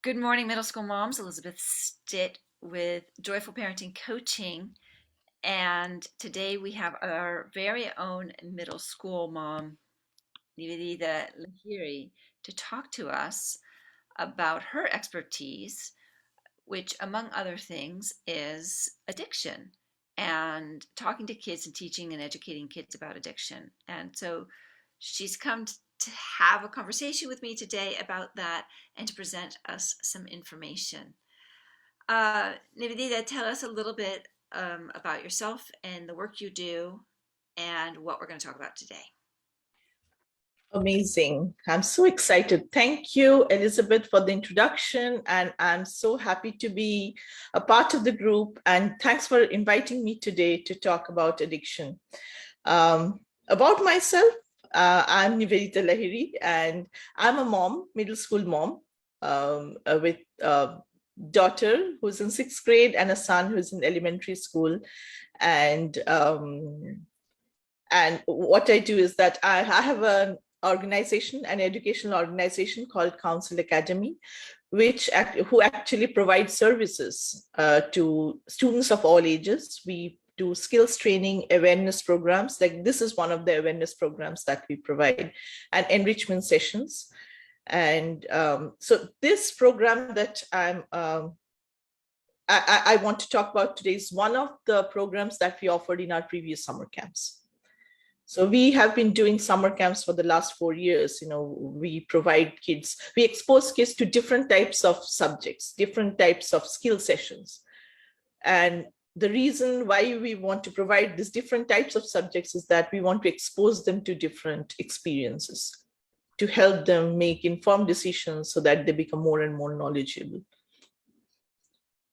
Good morning, middle school moms. Elisabeth Stitt with Joyful Parenting Coaching. And today we have our very own middle school mom, Nivedita Lahiri, to talk to us about her expertise, which, among other things, is addiction and talking to kids and teaching and educating kids about addiction. And so she's come to have a conversation with me today about that and to present us some information. Nivedita, tell us a little bit about yourself and the work you do and what we're going to talk about today. Amazing. I'm so excited. Thank you, Elizabeth, for the introduction. And I'm so happy to be a part of the group. And thanks for inviting me today to talk about addiction. About myself, I'm Nivedita Lahiri, and I'm a mom, middle school mom, with a daughter who's in sixth grade and a son who's in elementary school. And what I do is that I have an organization, an educational organization called Counsel Academy, who actually provides services to students of all ages. We do skills training, awareness programs. Like this is one of the awareness programs that we provide, and enrichment sessions. And so this program that I want to talk about today is one of the programs that we offered in our previous summer camps. So we have been doing summer camps for the last 4 years. We provide kids, we expose kids to different types of subjects, different types of skill sessions. And the reason why we want to provide these different types of subjects is that we want to expose them to different experiences to help them make informed decisions so that they become more and more knowledgeable.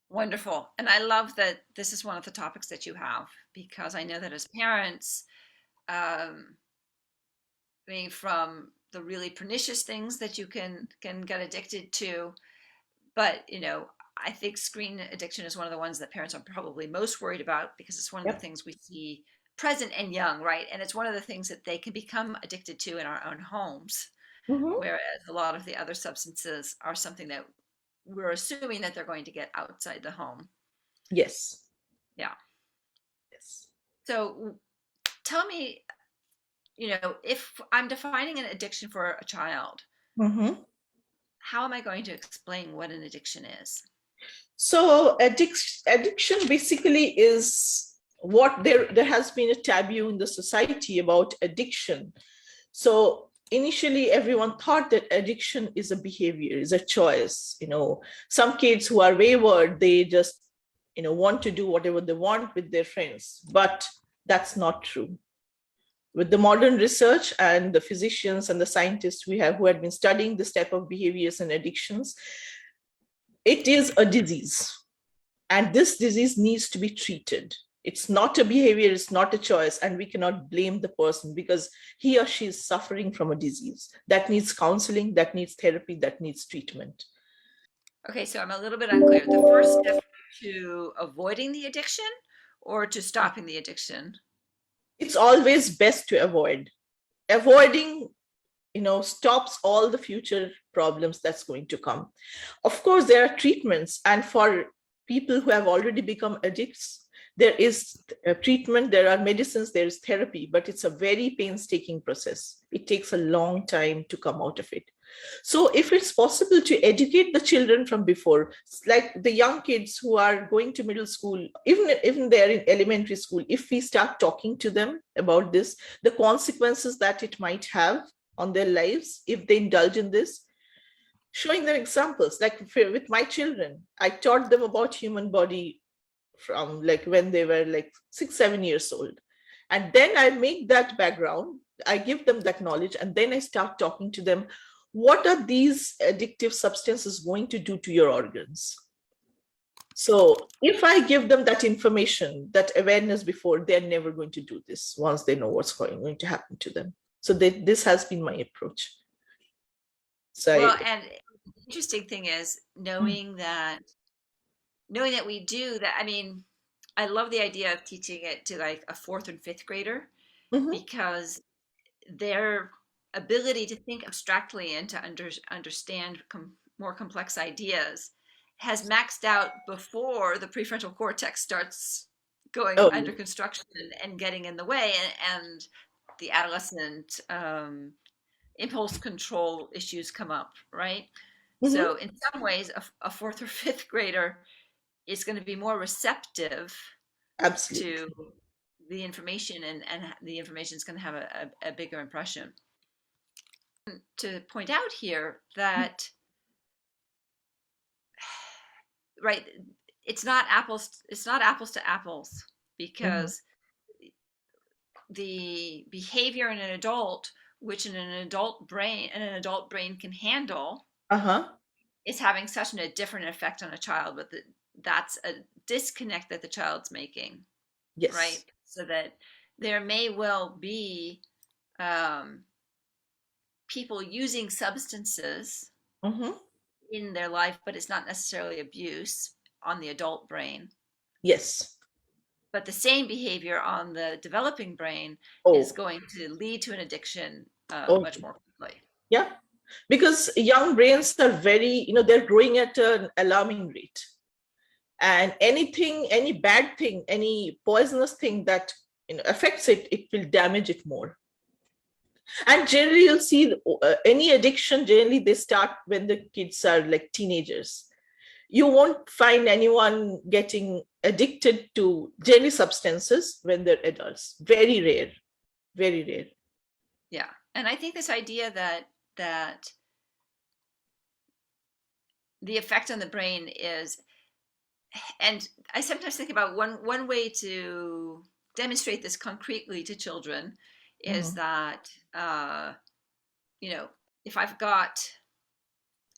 Wonderful. And I love that this is one of the topics that you have because I know that as parents, um, I mean, from the really pernicious things that you can get addicted to, but I think screen addiction is one of the ones that parents are probably most worried about because it's one of the Yep. things we see present and young, right? And it's one of the things that they can become addicted to in our own homes, Mm-hmm. whereas a lot of the other substances are something that we're assuming that they're going to get outside the home. Yes. Yeah. Yes. So tell me, if I'm defining an addiction for a child, Mm-hmm. how am I going to explain what an addiction is? So addiction basically is what there has been a taboo in the society about addiction. So initially everyone thought that addiction is a behavior, is a choice. Some kids who are wayward, they just want to do whatever they want with their friends, but that's not true. With the modern research and the physicians and the scientists we have who had been studying this type of behaviors and addictions, it is a disease. And this disease needs to be treated. It's not a behavior, it's not a choice, and we cannot blame the person because he or she is suffering from a disease that needs counseling, that needs therapy, that needs treatment. Okay, so I'm a little bit unclear. The first step to avoiding the addiction or to stopping the addiction? It's always best to avoid. Avoiding, stops all the future problems that's going to come. Of course, there are treatments, and for people who have already become addicts, there is treatment, there are medicines, there is therapy, but it's a very painstaking process. It takes a long time to come out of it. So if it's possible to educate the children from before, like the young kids who are going to middle school, even they're in elementary school, if we start talking to them about this, the consequences that it might have on their lives if they indulge in this, showing them examples. Like with my children, I taught them about human body from like when they were like 6 7 years old, and then I make that background, I give them that knowledge, and then I start talking to them, what are these addictive substances going to do to your organs? So if I give them that information, that awareness before, they're never going to do this once they know what's going to happen to them. So this has been my approach. So Well, and the interesting thing is mm-hmm. knowing that we do that. I mean, I love the idea of teaching it to like a fourth and fifth grader because their ability to think abstractly and to understand more complex ideas has maxed out before the prefrontal cortex starts going Oh, under construction and getting in the way, and the adolescent impulse control issues come up, right? mhm, So in some ways, a fourth or fifth grader is going to be more receptive to absolutely. the information, and the information is going to have a bigger impression. To point out here that, right, it's not apples to apples, Mhm. because the behavior in an adult, which in an adult brain can handle, Uh-huh. is having such a different effect on a child. But that's a disconnect that the child's making, right? Yes. So that there may well be um, people using substances Mhm. in their life, but it's not necessarily abuse on the adult brain. Yes. But the same behavior on the developing brain is Oh, going to lead to an addiction oh, much more quickly. yeah. Because young brains are very, they're growing at an alarming rate. And anything, any bad thing, any poisonous thing that affects it, it will damage it more. And generally, you'll see any addiction, generally, they start when the kids are like teenagers. You won't find anyone getting addicted to generally substances when they're adults. Very rare, very rare. Yeah. And I think this idea that the effect on the brain is, and I sometimes think about one way to demonstrate this concretely to children is Mhm. that you know if I've got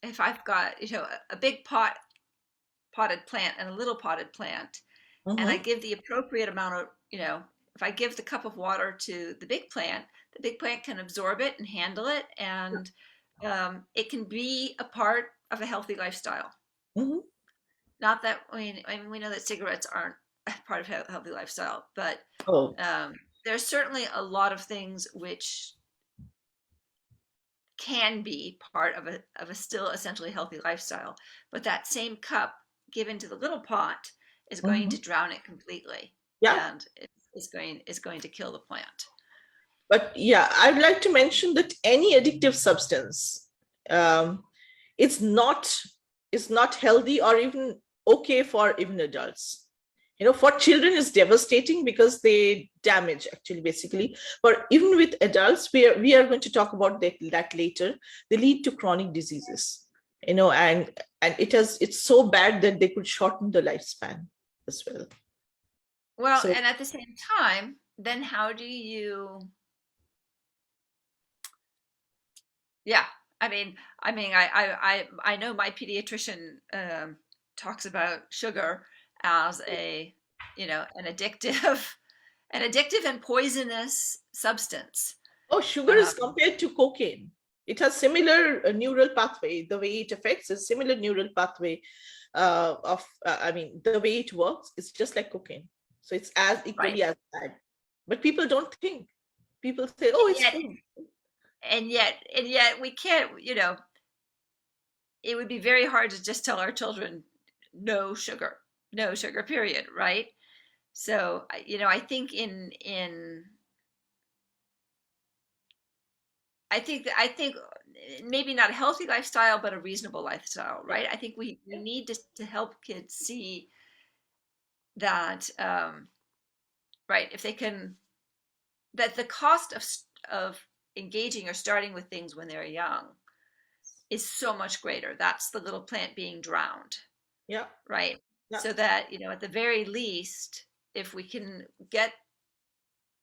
a big potted plant and a little potted plant, and I Mhm. give the appropriate amount of, if I give the cup of water to the big plant can absorb it and handle it, and it can be a part of a healthy lifestyle. Mhm. Not that, I mean, we know that cigarettes aren't part of a healthy lifestyle, but Oh, um, there's certainly a lot of things which can be part of a still essentially healthy lifestyle. But that same cup given to the little pot is going to mhm. drown it completely, Yeah. and it's going to kill the plant. But yeah, I'd like to mention that any addictive substance, um, it's not it's not healthy or even okay for even adults. For children, it's devastating because they damage actually basically. But even with adults, we are going to talk about that later. They lead to chronic diseases. And it's so bad that they could shorten the lifespan as well. Well, So and at the same time, then how do you? Yeah, I know my pediatrician talks about sugar as an addictive, an addictive and poisonous substance. oh, sugar is Um, compared to cocaine. It has similar neural pathway. The way it affects is similar neural pathway I mean, the way it works is just like cocaine. So it's as right. equally as bad. But people don't think. People say, oh, And it's yet, fun. we can't. It would be very hard to just tell our children no sugar, no sugar, period, right? So, I think I think maybe not a healthy lifestyle, but a reasonable lifestyle, Yeah. right? I think we need to help kids see that, right, if they can, that the cost of engaging or starting with things when they're young is so much greater. That's the little plant being drowned, Yeah. right? Yeah. So that, at the very least, if we can get,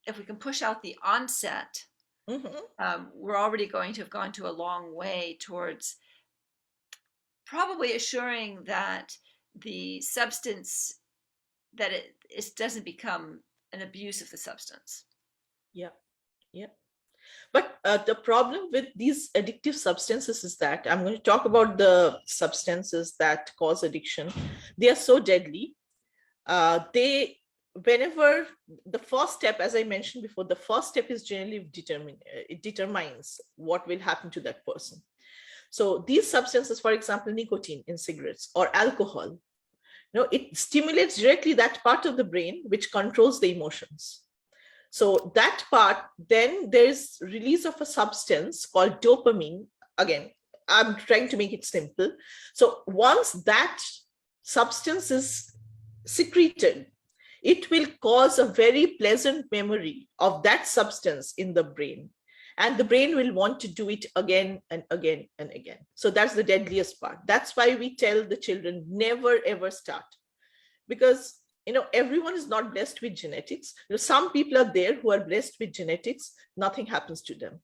if we can push out the onset, Hmm. we're already going to have gone to a long way towards probably assuring that the substance, that it doesn't become an abuse of the substance. Yeah. Yeah. But the problem with these addictive substances is that I'm going to talk about the substances that cause addiction. They are so deadly. They Whenever the first step, as I mentioned before, the first step is generally it determines what will happen to that person. So these substances, for example, nicotine in cigarettes or alcohol, it stimulates directly that part of the brain which controls the emotions. So that part, then there's release of a substance called dopamine. Again, I'm trying to make it simple. So once that substance is secreted, it will cause a very pleasant memory of that substance in the brain. And the brain will want to do it again and again and again. So that's the deadliest part. That's why we tell the children never ever start. Because everyone is not blessed with genetics. Some people are there who are blessed with genetics, nothing happens to them.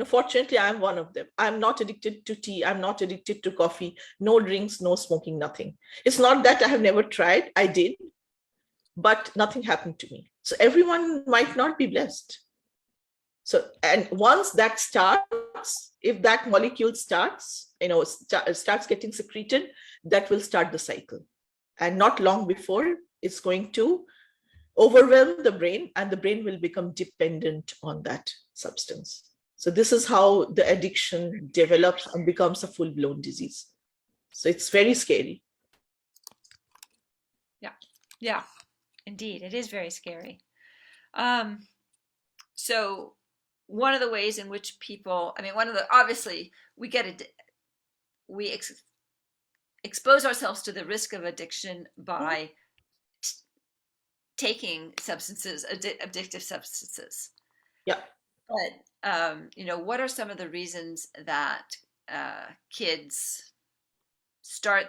Fortunately, I'm one of them. I'm not addicted to tea. I'm not addicted to coffee. No drinks, no smoking, nothing. It's not that I have never tried. I did, but nothing happened to me. So everyone might not be blessed. So, and once that starts, if that molecule starts, starts getting secreted, that will start the cycle. And not long before, it's going to overwhelm the brain, and the brain will become dependent on that substance. So this is how the addiction develops and becomes a full-blown disease. So it's very scary. Yeah, indeed, it is very scary. So one of the ways in which people, obviously we get it, we expose ourselves to the risk of addiction by taking substances, addictive substances. Yeah. But what are some of the reasons that kids start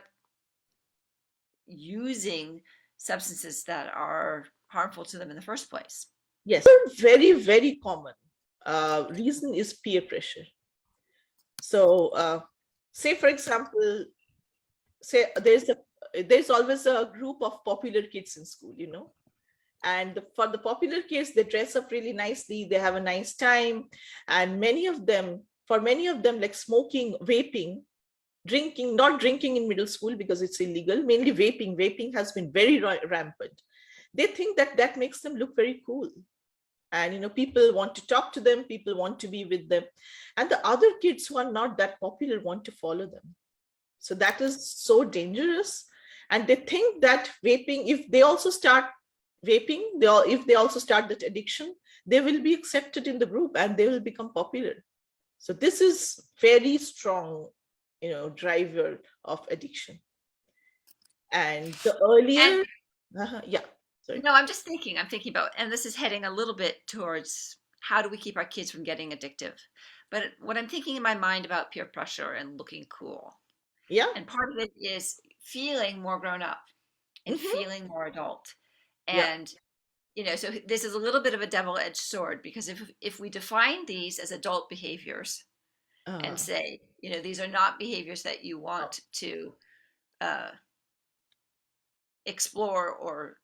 using substances that are harmful to them in the first place? Yes, very, very common reason is peer pressure. So say, for example, there's always a group of popular kids in school, and for the popular kids, they dress up really nicely, they have a nice time, and for many of them, like smoking, vaping, drinking, not drinking in middle school because it's illegal, mainly vaping has been very rampant. They think that makes them look very cool, and people want to talk to them, people want to be with them, and the other kids who are not that popular want to follow them. So that is so dangerous. And they think that vaping, if they also start vaping, if they also start that addiction, they will be accepted in the group and they will become popular. So this is very strong, driver of addiction. And the earlier, yeah. Sorry. No, I'm thinking about, and this is heading a little bit towards how do we keep our kids from getting addictive? But what I'm thinking in my mind about peer pressure and looking cool. Yeah. And part of it is feeling more grown up and feeling more adult. And, so this is a little bit of a double-edged sword, because if we define these as adult behaviors and say, these are not behaviors that you want to explore or,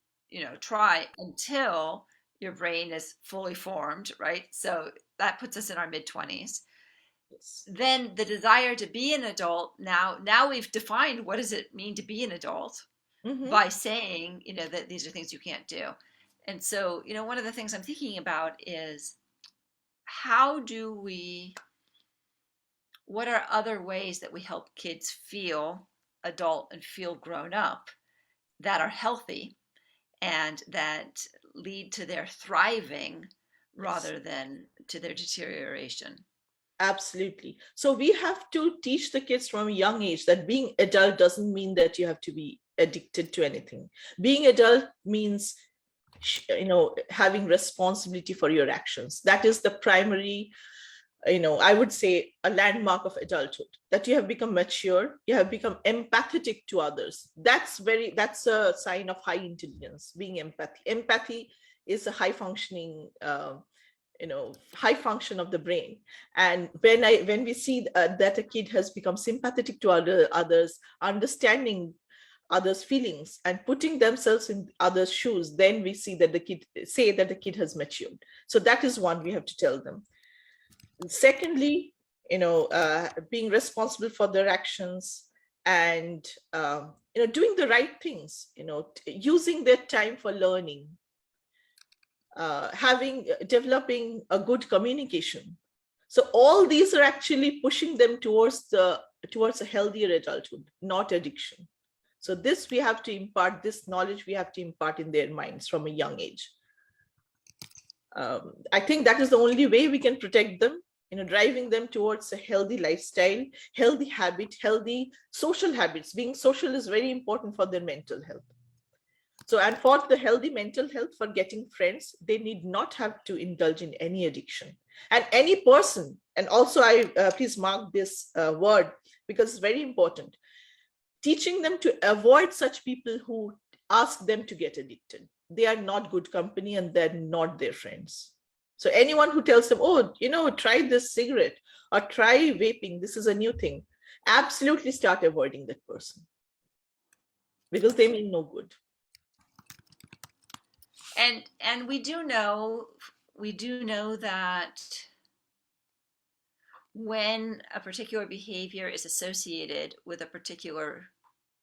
try until your brain is fully formed, right? So that puts us in our mid-20s. Then the desire to be an adult, now we've defined what does it mean to be an adult by saying, that these are things you can't do. And so, one of the things I'm thinking about is what are other ways that we help kids feel adult and feel grown up that are healthy and that lead to their thriving rather than to their deterioration? Absolutely. So we have to teach the kids from a young age that being adult doesn't mean that you have to be addicted to anything. Being adult means, having responsibility for your actions. That is the primary, I would say, a landmark of adulthood, that you have become mature, you have become empathetic to others. That's a sign of high intelligence, being empathy. Empathy is a high functioning high function of the brain. And when we see that a kid has become sympathetic to others, understanding others' feelings and putting themselves in others' shoes, then we see that the kid has matured. So that is one we have to tell them. Secondly, being responsible for their actions and doing the right things, using their time for learning, developing a good communication. So all these are actually pushing them towards a healthier adulthood, not addiction. So this we have to impart, this knowledge we have to impart in their minds from a young age. I think that is the only way we can protect them, driving them towards a healthy lifestyle, healthy habit, healthy social habits. Being social is very important for their mental health. So, and for the healthy mental health, for getting friends, they need not have to indulge in any addiction. And any person, and also please mark this word because it's very important, teaching them to avoid such people who ask them to get addicted. They are not good company and they're not their friends. So anyone who tells them, oh, try this cigarette or try vaping, this is a new thing, absolutely start avoiding that person because they mean no good. And we do know that when a particular behavior is associated with a particular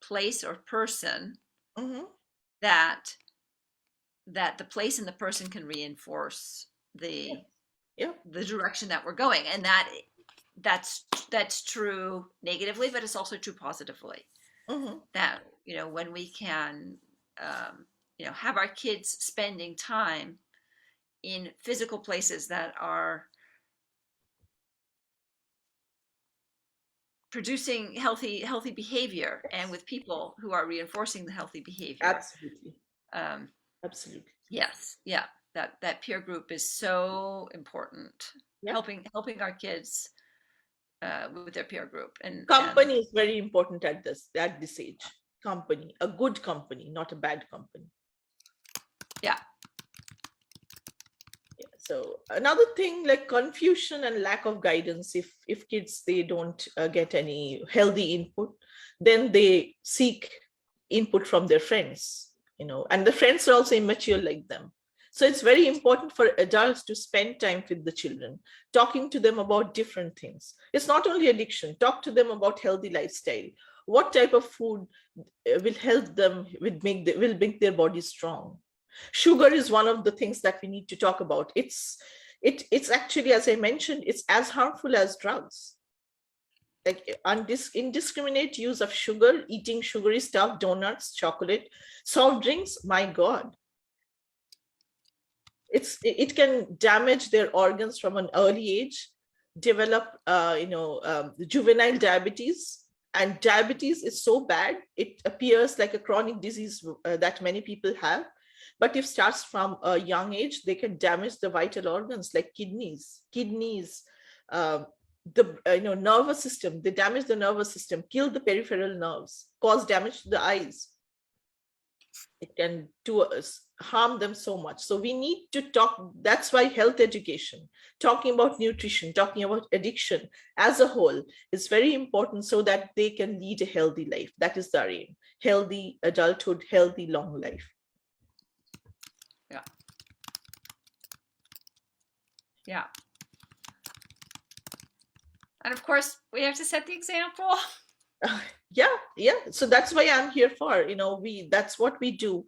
place or person, Mm-hmm. that the place and the person can reinforce the Yeah. the direction that we're going, and that's true negatively, but it's also true positively. Mm-hmm. That when we can have our kids spending time in physical places that are producing healthy behavior, and with people who are reinforcing the healthy behavior. Absolutely. um, Absolutely. yes, yeah, that peer group is so important. Yeah. Helping our kids with their peer group, and Company is very important at this age. Company, a good company, not a bad company. yeah. Yeah. So another thing, like confusion and lack of guidance. If kids, they don't get any healthy input, then they seek input from their friends, and the friends are also immature like them. So it's very important for adults to spend time with the children, talking to them about different things. It's not only addiction. Talk to them about healthy lifestyle. What type of food will help them, will make their body strong. Sugar is one of the things that we need to talk about. It's actually, as I mentioned, it's as harmful as drugs. Like indiscriminate use of sugar, eating sugary stuff, donuts, chocolate, soft drinks, my god, it can damage their organs from an early age, develop juvenile diabetes. And diabetes is so bad, it appears like a chronic disease that many people have. But if starts from a young age, they can damage the vital organs like kidneys, uh, the nervous system. They damage the nervous system, kill the peripheral nerves, cause damage to the eyes. It can do us harm them so much. So we need to talk. That's why health education, talking about nutrition, talking about addiction as a whole is very important, so that they can lead a healthy life. That is the aim: healthy adulthood, healthy long life. Yeah. Yeah. And of course, we have to set the example. Yeah. So that's why I'm here for. That's what we do.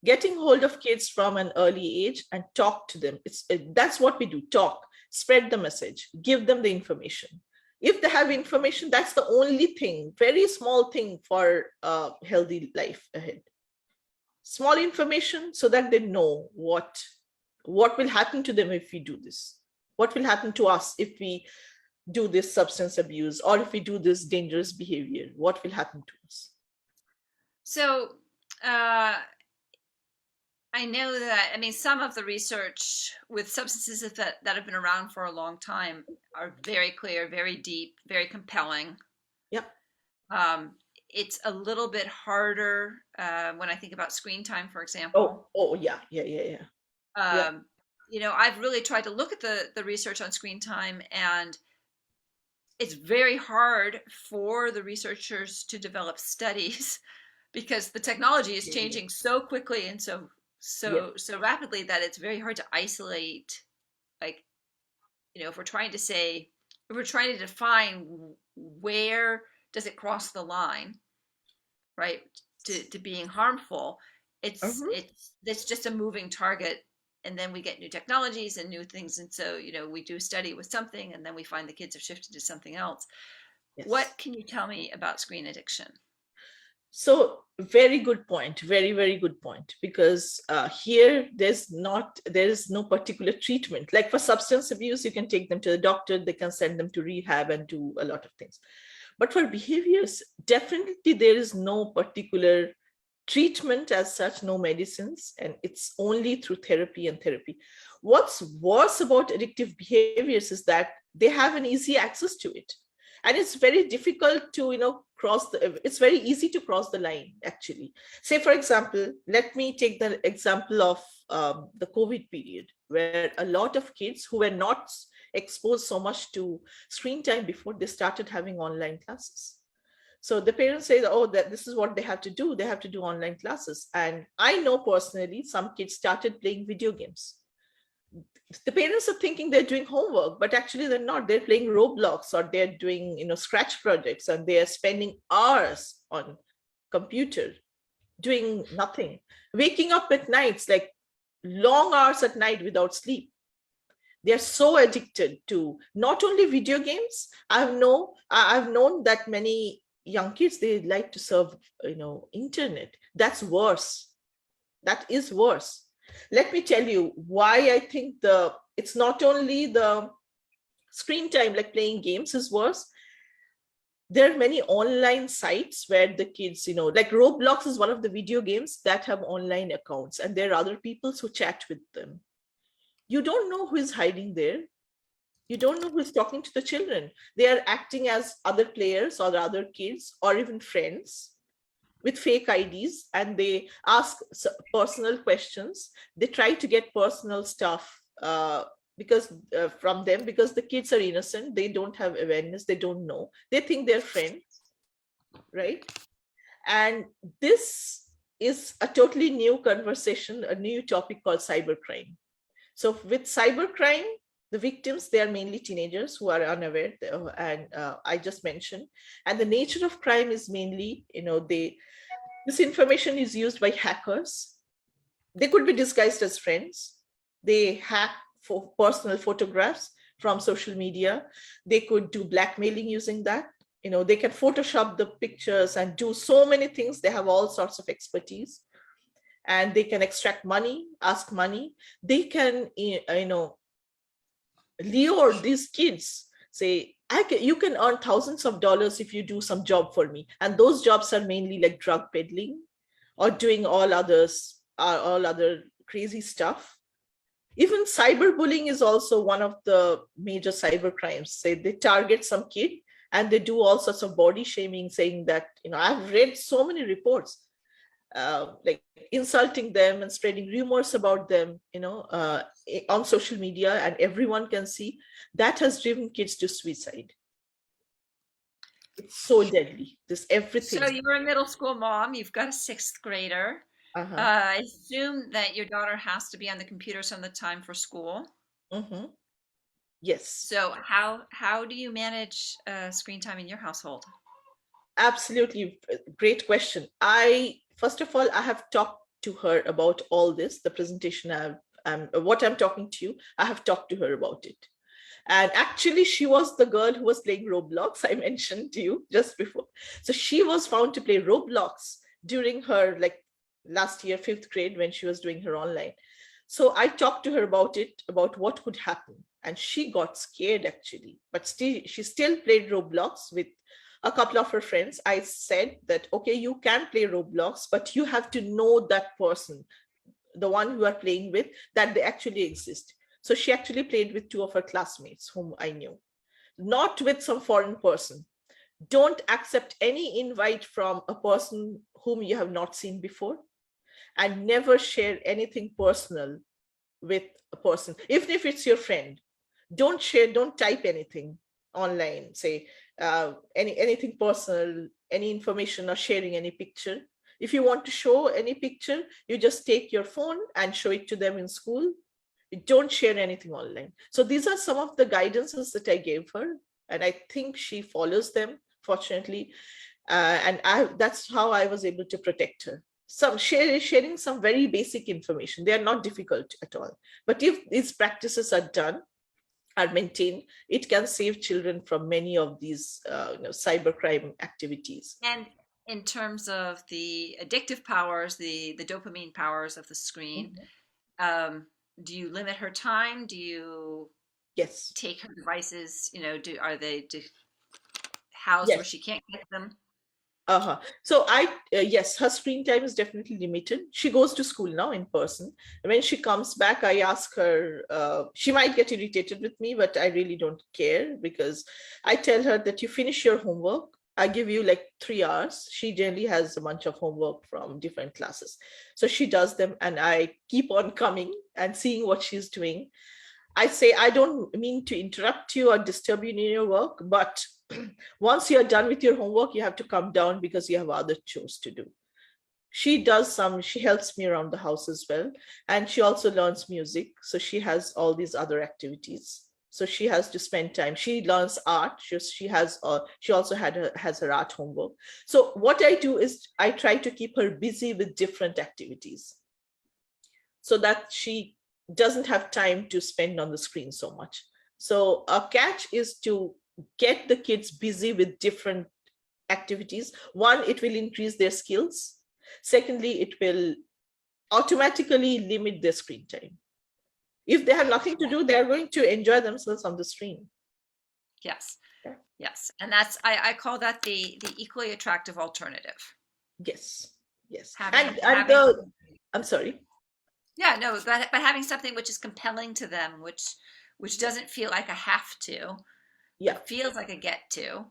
Getting hold of kids from an early age and talk to them. That's what we do. Talk, spread the message, give them the information. If they have information, that's the only thing, very small thing for a healthy life ahead. Small information so that they know what will happen to them if we do this. What will happen to us if we do this substance abuse, or if we do this dangerous behavior? What will happen to us? So I know that, some of the research with substances that have been around for a long time are very clear, very deep, very compelling. Yeah. It's a little bit harder when I think about screen time, for example. Oh, yeah. Yeah. I've really tried to look at the research on screen time, and it's very hard for the researchers to develop studies because the technology is changing so quickly and so rapidly that it's very hard to isolate, like, if we're trying to define where does it cross the line, right, to being harmful. It's just a moving target and then we get new technologies and new things. And so, we do study with something and then we find the kids have shifted to something else. Yes. What can you tell me about screen addiction? So very good point, very, very good point, because here there is no particular treatment. Like for substance abuse, you can take them to the doctor, they can send them to rehab and do a lot of things. But for behaviors, definitely there is no particular treatment as such, no medicines, and it's only through therapy and therapy. What's worse about addictive behaviors is that they have an easy access to it. And it's very difficult to, it's very easy to cross the line, actually. Say, for example, let me take the example of the COVID period, where a lot of kids who were not exposed so much to screen time before, they started having online classes. So the parents say, oh, that this is what they have to do. They have to do online classes. And I know personally, some kids started playing video games. The parents are thinking they're doing homework, but actually they're not. They're playing Roblox, or they're doing, scratch projects, and they are spending hours on computer doing nothing, waking up at nights, like long hours at night without sleep. They're so addicted to not only video games. I've known that many young kids, they like to surf, internet. That's worse. That is worse. Let me tell you why I think it's not only the screen time, like playing games, is worse. There are many online sites where the kids, like Roblox is one of the video games that have online accounts, and there are other people who chat with them. You don't know who is hiding there. You don't know who is talking to the children. They are acting as other players or other kids or even friends with fake IDs, and they ask personal questions. They try to get personal stuff from them, because the kids are innocent. They don't have awareness. They don't know. They think they're friends, right? And this is a totally new conversation, a new topic called cybercrime. So with cybercrime, the victims, they are mainly teenagers who are unaware, and I just mentioned. And the nature of crime is mainly, this information is used by hackers. They could be disguised as friends. They hack for personal photographs from social media. They could do blackmailing using that. They can Photoshop the pictures and do so many things. They have all sorts of expertise. And they can extract money, ask money. They can, lure these kids, say, you can earn thousands of dollars if you do some job for me. And those jobs are mainly like drug peddling or doing all other crazy stuff. Even cyberbullying is also one of the major cyber crimes. Say they target some kid and they do all sorts of body shaming, saying that, I've read so many reports, like insulting them and spreading rumors about them, on social media, and everyone can see. That has driven kids to suicide. It's so deadly. This everything. So you're a middle school mom. You've got a sixth grader. Uh-huh. I assume that your daughter has to be on the computer some of the time for school. Mm-hmm. Yes. So how do you manage screen time in your household? Absolutely, great question. First of all, I have talked to her about all this. The presentation what I'm talking to you, I have talked to her about it. And actually, she was the girl who was playing Roblox, I mentioned to you just before. So she was found to play Roblox during her, last year, 5th grade, when she was doing her online. So I talked to her about it, about what could happen. And she got scared, actually. But she still played Roblox with a couple of her friends. I said that, okay, you can play Roblox, but you have to know that person, the one you are playing with, that they actually exist. So she actually played with 2 of her classmates whom I knew, not with some foreign person. Don't accept any invite from a person whom you have not seen before, and never share anything personal with a person, even if it's your friend. Don't type anything online, say anything personal, any information, or sharing any picture. If you want to show any picture, you just take your phone and show it to them in school. You don't share anything online. So these are some of the guidances that I gave her, and I think she follows them, fortunately. And that's how I was able to protect her. sharing some very basic information. They are not difficult at all. But if these practices are done, are maintained, it can save children from many of these cybercrime activities. And in terms of the addictive powers, the dopamine powers of the screen, Mhm. um, do you limit her time? Do you Yes. take her devices? Are they housed where Yes. she can't get them? Uh-huh. So yes, her screen time is definitely limited. She goes to school now in person. When she comes back, I ask her, she might get irritated with me, but I really don't care because I tell her that you finish your homework. I give you like 3 hours. She generally has a bunch of homework from different classes. So she does them and I keep on coming and seeing what she's doing. I say, I don't mean to interrupt you or disturb you in your work, but once you're done with your homework, you have to come down because you have other chores to do. She helps me around the house as well. And she also learns music. So she has all these other activities. So she has to spend time. She learns art. She also has her art homework. So what I do is I try to keep her busy with different activities so that she doesn't have time to spend on the screen so much. So a catch is to get the kids busy with different activities. One, it will increase their skills. Secondly, it will automatically limit their screen time. If they have nothing to do, they're going to enjoy themselves on the screen. Yes, Yeah. yes, and I call that the equally attractive alternative. Yes, yes. Having And having the I'm sorry. Yeah, no, but having something which is compelling to them, which doesn't feel like a have to, Yeah. but feels like a get to.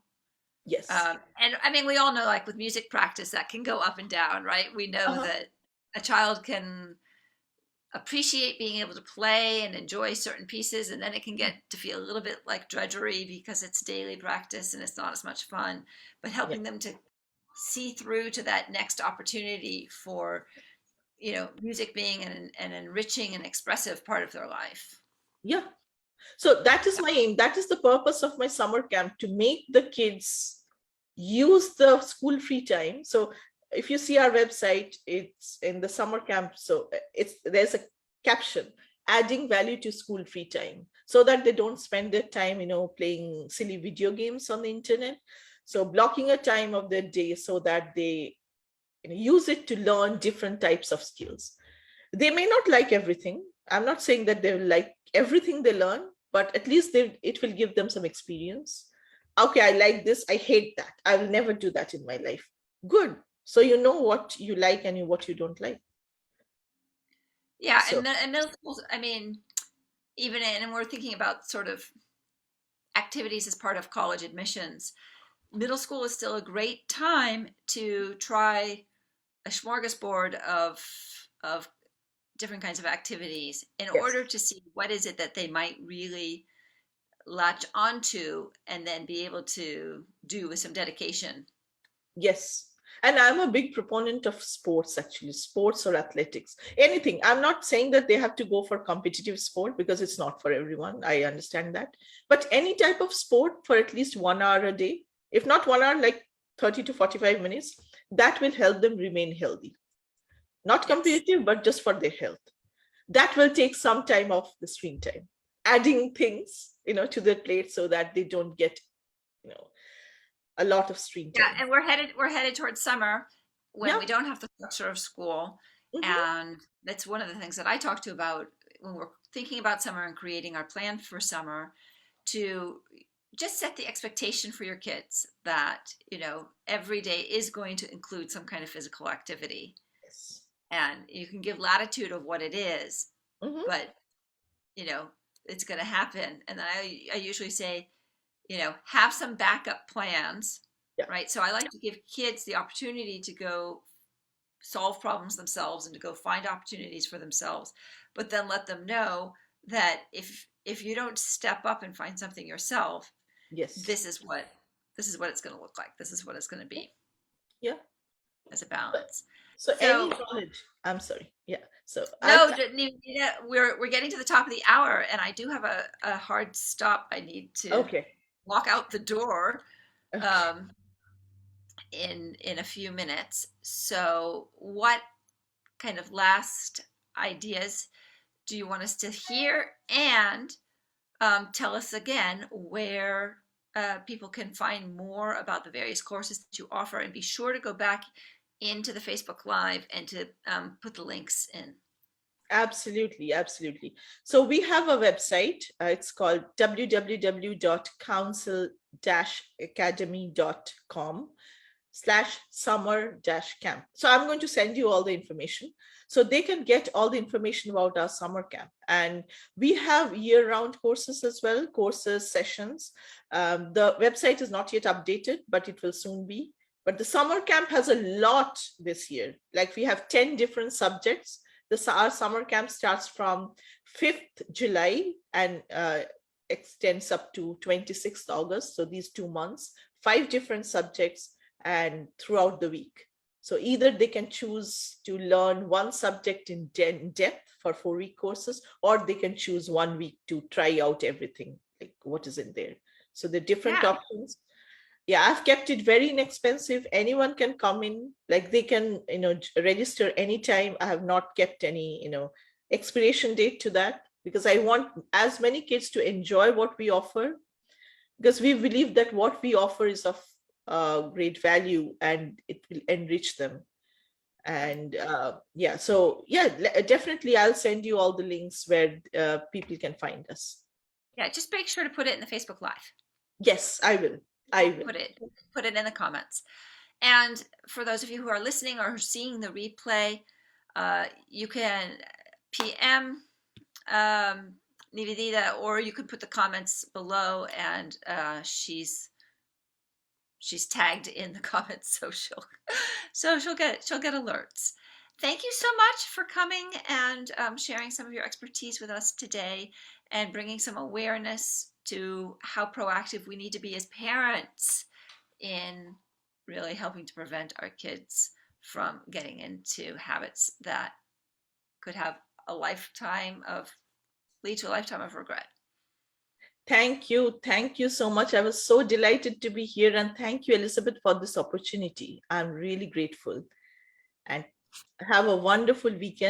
Yes. And I mean, we all know, like with music practice, that can go up and down, right? We know Uh-huh. that a child can appreciate being able to play and enjoy certain pieces, and then it can get to feel a little bit like drudgery because it's daily practice and it's not as much fun. But Yeah. helping them to see through to that next opportunity for music being an enriching and expressive part of their life. Yeah. So that is my aim. That is the purpose of my summer camp, to make the kids use the school free time. So if you see our website, it's in the summer camp. So there's a caption, adding value to school free time, so that they don't spend their time, playing silly video games on the internet. So blocking a time of their day so that they use it to learn different types of skills. They may not like everything. I'm not saying that they will like everything they learn, but at least it will give them some experience. Okay, I like this. I hate that. I will never do that in my life. Good. So you know what you like and what you don't like. Yeah, So and middle schools, I mean, and we're thinking about sort of activities as part of college admissions. Middle school is still a great time to try a smorgasbord of different kinds of activities in yes, order to see what is it that they might really latch onto and then be able to do with some dedication. yes. And I'm a big proponent of sports, actually, sports or athletics, anything. I'm not saying that they have to go for competitive sport because it's not for everyone. I understand that. But any type of sport for at least 1 hour a day, if not 1 hour, like 30 to 45 minutes, that will help them remain healthy. Not Yes. competitive, but just for their health. That will take some time off the screen time, adding things, to their plate so that they don't get, you know, a lot of screen Yeah, time. and we're headed towards summer when Yeah. we don't have the structure of school. Mhm. And that's one of the things that I talk to about when we're thinking about summer and creating our plan for summer, to just set the expectation for your kids that, every day is going to include some kind of physical activity. Yes. And you can give latitude of what it is, Mhm. but, you know, it's going to happen. And I usually say, have some backup plans, Yeah. right? So I like to give kids the opportunity to go solve problems themselves and to go find opportunities for themselves, but then let them know that if you don't step up and find something yourself, Yes. this is what it's going to look like. This is what it's going to be Yeah. as a balance. So any So knowledge. I'm sorry. Yeah. So no, Nina, we're getting to the top of the hour, and I do have a hard stop. I need to okay. walk out the door. Okay. Um, in a few minutes. So, what kind of last ideas do you want us to hear? And tell us again where people can find more about the various courses that you offer, and be sure to go back into the Facebook Live and to put the links in. Absolutely, absolutely. So we have a website. It's called www.counsel-academy.com/summer-camp. So I'm going to send you all the information so they can get all the information about our summer camp. And we have year-round courses as well, courses, sessions. The website is not yet updated, but it will soon be. But the summer camp has a lot this year. Like we have 10 different subjects. Our summer camp starts from 5th July and extends up to 26th August. So these 2 months, 5 different subjects and throughout the week. So either they can choose to learn one subject in depth for 4-week courses, or they can choose 1 week to try out everything, like what is in there. So the different options. Yeah, I've kept it very inexpensive. Anyone can come in, like they can, register anytime. I have not kept any, expiration date to that, because I want as many kids to enjoy what we offer, because we believe that what we offer is of great value and it will enrich them. And definitely I'll send you all the links where people can find us. Yeah, just make sure to put it in the Facebook Live. Yes, I will. Put it in the comments. And for those of you who are listening or seeing the replay, you can PM Nivedita, or you can put the comments below, and she's tagged in the comments, so she'll get alerts. Thank you so much for coming and sharing some of your expertise with us today, and bringing some awareness to how proactive we need to be as parents in really helping to prevent our kids from getting into habits that could have lead to a lifetime of regret. Thank you. Thank you so much. I was so delighted to be here, and thank you, Elisabeth, for this opportunity. I'm really grateful, and have a wonderful weekend.